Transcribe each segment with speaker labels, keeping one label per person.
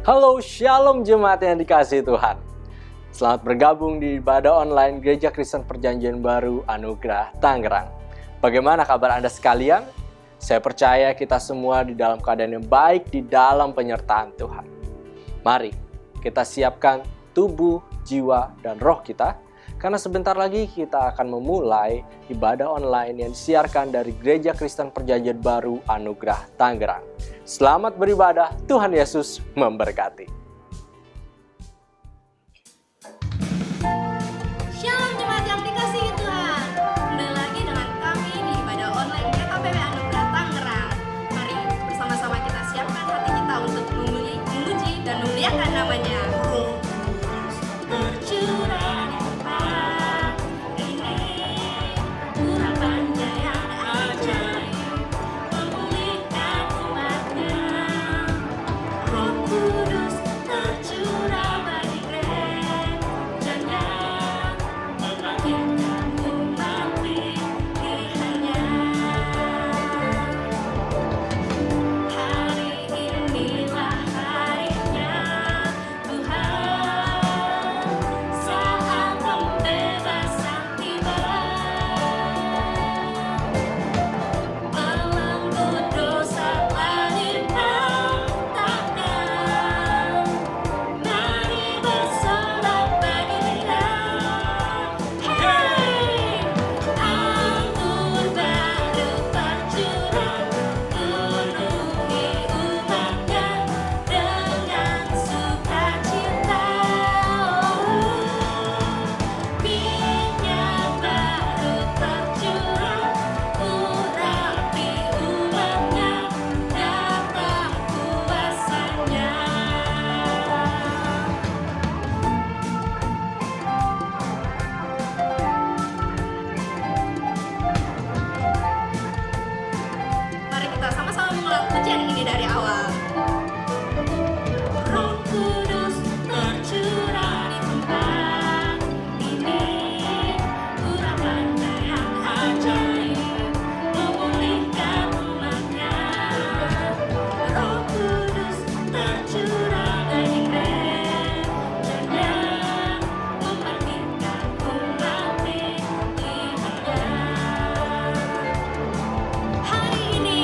Speaker 1: Halo, Shalom jemaat yang dikasihi Tuhan. Selamat bergabung di ibadah online Gereja Kristen Perjanjian Baru Anugerah Tangerang. Bagaimana kabar Anda sekalian? Saya percaya kita semua di dalam keadaan yang baik di dalam penyertaan Tuhan. Mari kita siapkan tubuh, jiwa, dan roh kita, karena sebentar lagi kita akan memulai ibadah online yang disiarkan dari Gereja Kristen Perjanjian Baru Anugerah Tangerang. Selamat beribadah, Tuhan Yesus memberkati.
Speaker 2: Shalom jemaat yang dikasihi Tuhan. Kembali lagi dengan kami di ibadah online GKPW Anugerah Tangerang. Mari bersama-sama kita siapkan hati kita untuk memuji dan memuliakan namanya. Bercurah di tempat ini, urapannya yang ajaib, memulihkan umatnya. Roh Kudus tercurah bagi gerejanya, membangkitkan umat pilihannya. Hari inilah harinya Tuhan, saat pembebasan tiba. Belenggu dosa telah dipatahkan, mari bersorak bagi Dia. Hey, anggur baru tercurah, penuhi umatnya dengan sukacita. Minyak baru tercurah, urapi umatnya, nyata kuasanya. Mari kita sama-sama mengulang pujian ini dari awal. Roh Kudus tercurah di tempat ini, urapannya yang ajaib, memulihkan umatnya. Roh Kudus tercurah bagi gerejanya, membangkitkan umat pilihannya. Hari ini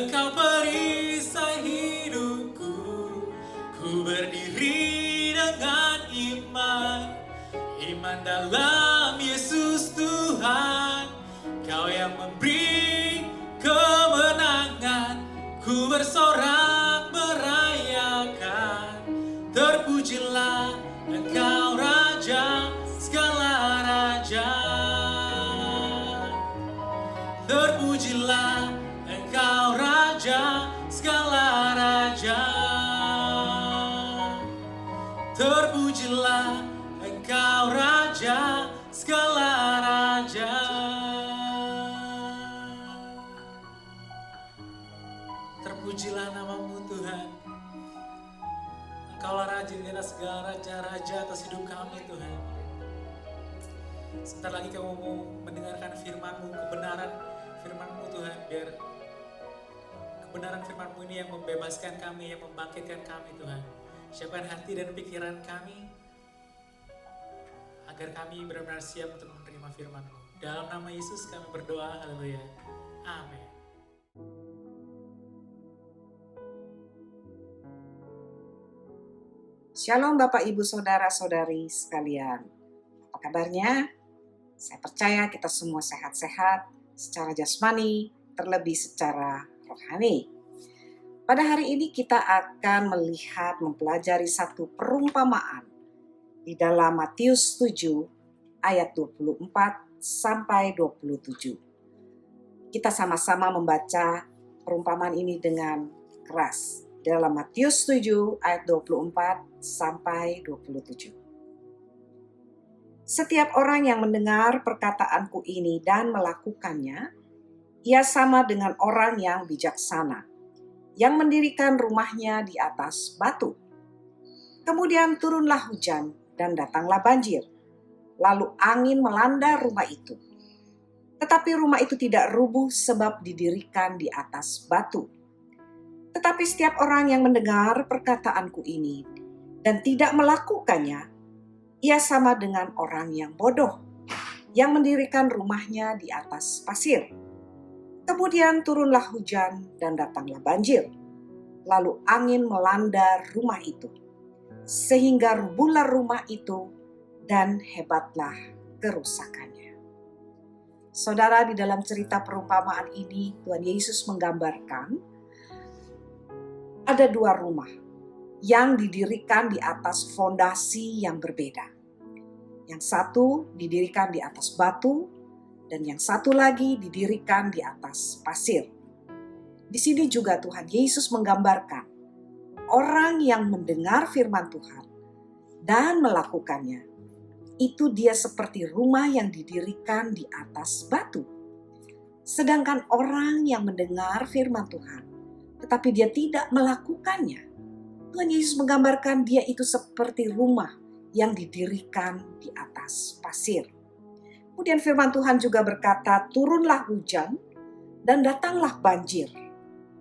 Speaker 3: Engkau perisai hidupku, ku berdiri dengan iman, iman dalam Yesus Tuhan. Kau yang memberi kemenangan, ku bersorak merayakan. Terpujilah Engkau Raja segala raja, terpujilah Engkau Raja segala raja, terpujilah Engkau Raja segala raja. Terpujilah namamu Tuhan. Engkaulah Raja di atas segala raja-raja atas hidup kami Tuhan. Sebentar lagi kamu mau mendengarkan firman-Mu, kebenaran firman-Mu Tuhan. Biar kebenaran firman-Mu ini yang membebaskan kami, yang membangkitkan kami Tuhan. Siapkan hati dan pikiran kami, agar kami benar-benar siap untuk menerima firman-Mu. Dalam nama Yesus kami berdoa, haleluya. Amin.
Speaker 4: Shalom Bapak Ibu Saudara-saudari sekalian. Apa kabarnya? Saya percaya kita semua sehat-sehat secara jasmani, terlebih secara rohani. Pada hari ini kita akan mempelajari satu perumpamaan di dalam Matius 7 ayat 24 sampai 27. Kita sama-sama membaca perumpamaan ini dengan keras. Dalam Matius 7 ayat 24 sampai 27. Setiap orang yang mendengar perkataanku ini dan melakukannya, ia sama dengan orang yang bijaksana, yang mendirikan rumahnya di atas batu. Kemudian turunlah hujan dan datanglah banjir, lalu angin melanda rumah itu. Tetapi rumah itu tidak rubuh sebab didirikan di atas batu. Tetapi setiap orang yang mendengar perkataanku ini dan tidak melakukannya, ia sama dengan orang yang bodoh, yang mendirikan rumahnya di atas pasir. Kemudian turunlah hujan dan datanglah banjir, lalu angin melanda rumah itu, sehingga rubuhlah rumah itu dan hebatlah kerusakannya. Saudara, di dalam cerita perumpamaan ini, Tuhan Yesus menggambarkan ada dua rumah yang didirikan di atas fondasi yang berbeda. Yang satu didirikan di atas batu, dan yang satu lagi didirikan di atas pasir. Di sini juga Tuhan Yesus menggambarkan orang yang mendengar firman Tuhan dan melakukannya, itu dia seperti rumah yang didirikan di atas batu. Sedangkan orang yang mendengar firman Tuhan tetapi dia tidak melakukannya, Tuhan Yesus menggambarkan dia itu seperti rumah yang didirikan di atas pasir. Kemudian firman Tuhan juga berkata, turunlah hujan dan datanglah banjir.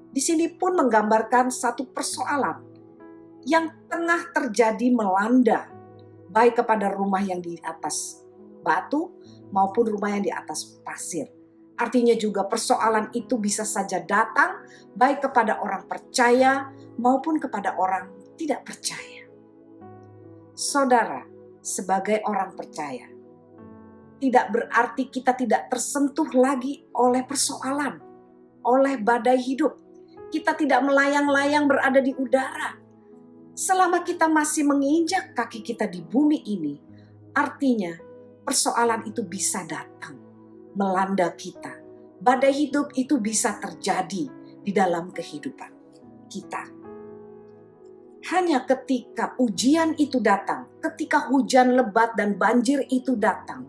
Speaker 4: Di sini pun menggambarkan satu persoalan yang tengah terjadi melanda, baik kepada rumah yang di atas batu maupun rumah yang di atas pasir. Artinya juga persoalan itu bisa saja datang baik kepada orang percaya maupun kepada orang tidak percaya. Saudara, sebagai orang percaya, tidak berarti kita tidak tersentuh lagi oleh persoalan, oleh badai hidup. Kita tidak melayang-layang berada di udara. Selama kita masih menginjak kaki kita di bumi ini, artinya persoalan itu bisa datang melanda kita. Badai hidup itu bisa terjadi di dalam kehidupan kita. Hanya ketika ujian itu datang, ketika hujan lebat dan banjir itu datang,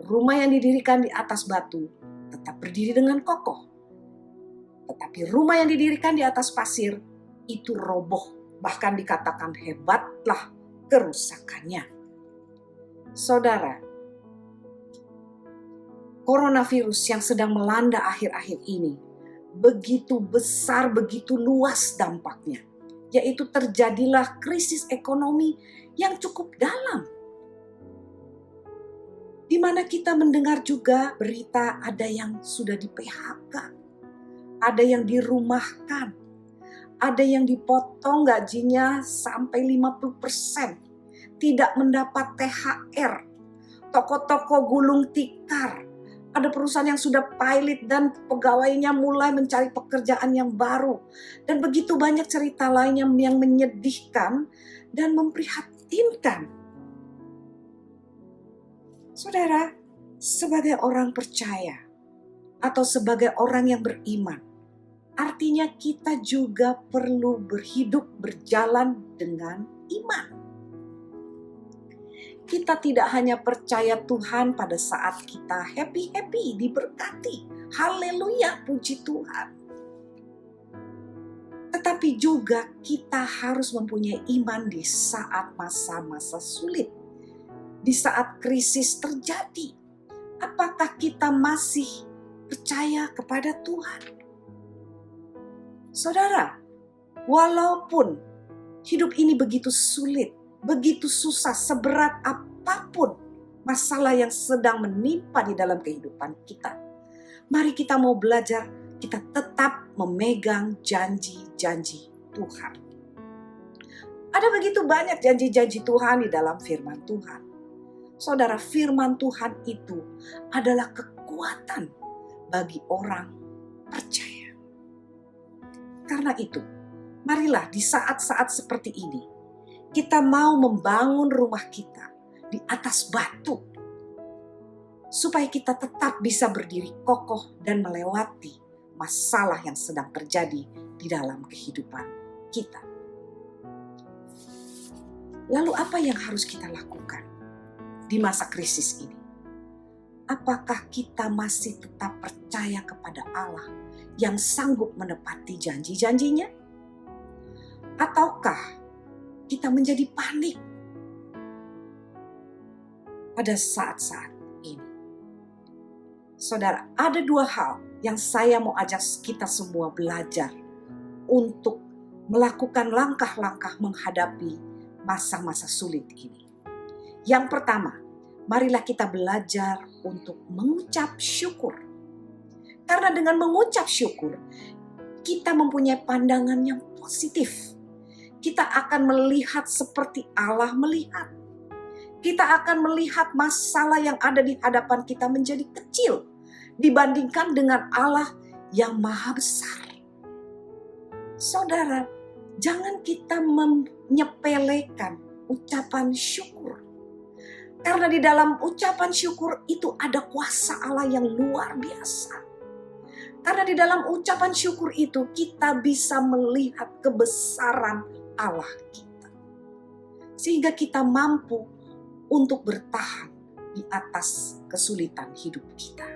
Speaker 4: rumah yang didirikan di atas batu tetap berdiri dengan kokoh. Tetapi rumah yang didirikan di atas pasir itu roboh, bahkan dikatakan hebatlah kerusakannya. Saudara, coronavirus yang sedang melanda akhir-akhir ini begitu besar, begitu luas dampaknya, yaitu terjadilah krisis ekonomi yang cukup dalam, di mana kita mendengar juga berita ada yang sudah di PHK, ada yang dirumahkan, ada yang dipotong gajinya sampai 50%, tidak mendapat THR, toko-toko gulung tikar, ada perusahaan yang sudah pilot dan pegawainya mulai mencari pekerjaan yang baru. Dan begitu banyak cerita lainnya yang menyedihkan dan memprihatinkan. Saudara, sebagai orang percaya atau sebagai orang yang beriman, artinya kita juga perlu berhidup berjalan dengan iman. Kita tidak hanya percaya Tuhan pada saat kita happy-happy, diberkati. Haleluya, puji Tuhan. Tetapi juga kita harus mempunyai iman di saat masa-masa sulit. Di saat krisis terjadi. Apakah kita masih percaya kepada Tuhan? Saudara, walaupun hidup ini begitu sulit, begitu susah, seberat apapun masalah yang sedang menimpa di dalam kehidupan kita, mari kita mau belajar, kita tetap memegang janji-janji Tuhan. Ada begitu banyak janji-janji Tuhan di dalam firman Tuhan. Saudara, firman Tuhan itu adalah kekuatan bagi orang percaya. Karena itu, marilah di saat-saat seperti ini, kita mau membangun rumah kita di atas batu. Supaya kita tetap bisa berdiri kokoh dan melewati masalah yang sedang terjadi di dalam kehidupan kita. Lalu apa yang harus kita lakukan di masa krisis ini? Apakah kita masih tetap percaya kepada Allah yang sanggup menepati janji-janjinya? Ataukah kita menjadi panik pada saat-saat ini? Saudara, ada dua hal yang saya mau ajak kita semua belajar untuk melakukan langkah-langkah menghadapi masa-masa sulit ini. Yang pertama, marilah kita belajar untuk mengucap syukur. Karena dengan mengucap syukur, kita mempunyai pandangan yang positif. Kita akan melihat seperti Allah melihat. Kita akan melihat masalah yang ada di hadapan kita menjadi kecil dibandingkan dengan Allah yang maha besar. Saudara, jangan kita menyepelekan ucapan syukur. Karena di dalam ucapan syukur itu ada kuasa Allah yang luar biasa. Karena di dalam ucapan syukur itu kita bisa melihat kebesaran Allah kita. Sehingga kita mampu untuk bertahan di atas kesulitan hidup kita.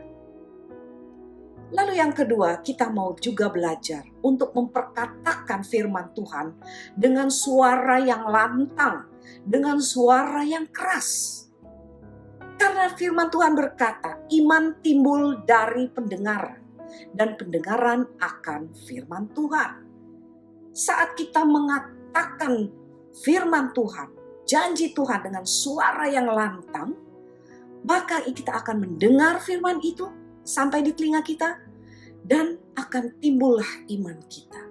Speaker 4: Lalu yang kedua, kita mau juga belajar untuk memperkatakan firman Tuhan dengan suara yang lantang, dengan suara yang keras. Karena firman Tuhan berkata, iman timbul dari pendengaran, dan pendengaran akan firman Tuhan. Saat kita mengatakan firman Tuhan, janji Tuhan dengan suara yang lantang, maka kita akan mendengar firman itu sampai di telinga kita, dan akan timbullah iman kita.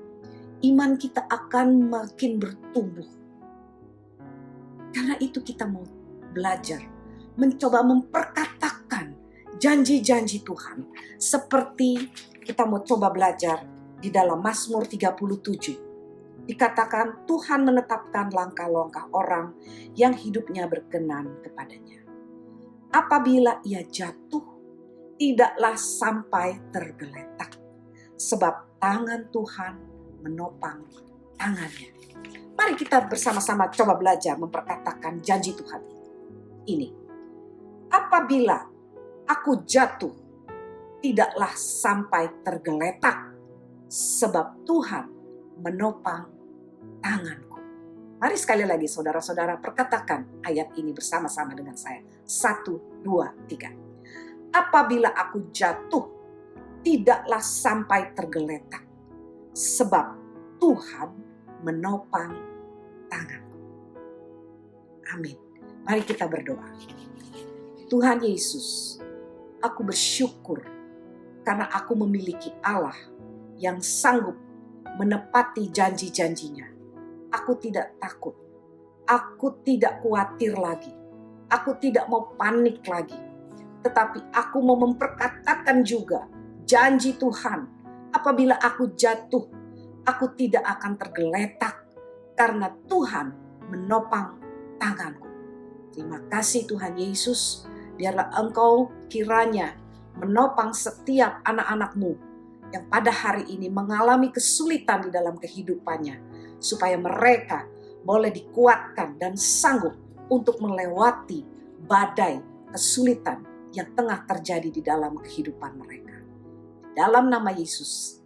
Speaker 4: Iman kita akan makin bertumbuh. Karena itu kita mau belajar, mencoba memperkatakan janji-janji Tuhan. Seperti kita mau coba belajar di dalam Mazmur 37. Dikatakan Tuhan menetapkan langkah-langkah orang yang hidupnya berkenan kepadanya. Apabila ia jatuh, tidaklah sampai tergeletak. Sebab tangan Tuhan menopang tangannya. Mari kita bersama-sama coba belajar memperkatakan janji Tuhan ini. Apabila aku jatuh, tidaklah sampai tergeletak. Sebab Tuhan menopang tanganku. Mari sekali lagi saudara-saudara perkatakan ayat ini bersama-sama dengan saya. 1, 2, 3. Apabila aku jatuh, tidaklah sampai tergeletak. Sebab Tuhan menopang tanganku. Amin. Mari kita berdoa. Tuhan Yesus, aku bersyukur karena aku memiliki Allah yang sanggup menepati janji-janjinya. Aku tidak takut. Aku tidak khawatir lagi. Aku tidak mau panik lagi. Tetapi aku mau memperkatakan juga janji Tuhan. Apabila aku jatuh, aku tidak akan tergeletak karena Tuhan menopang tanganku. Terima kasih Tuhan Yesus. Biarlah Engkau kiranya menopang setiap anak-anak-Mu yang pada hari ini mengalami kesulitan di dalam kehidupannya, supaya mereka boleh dikuatkan dan sanggup untuk melewati badai kesulitan yang tengah terjadi di dalam kehidupan mereka. Dalam nama Yesus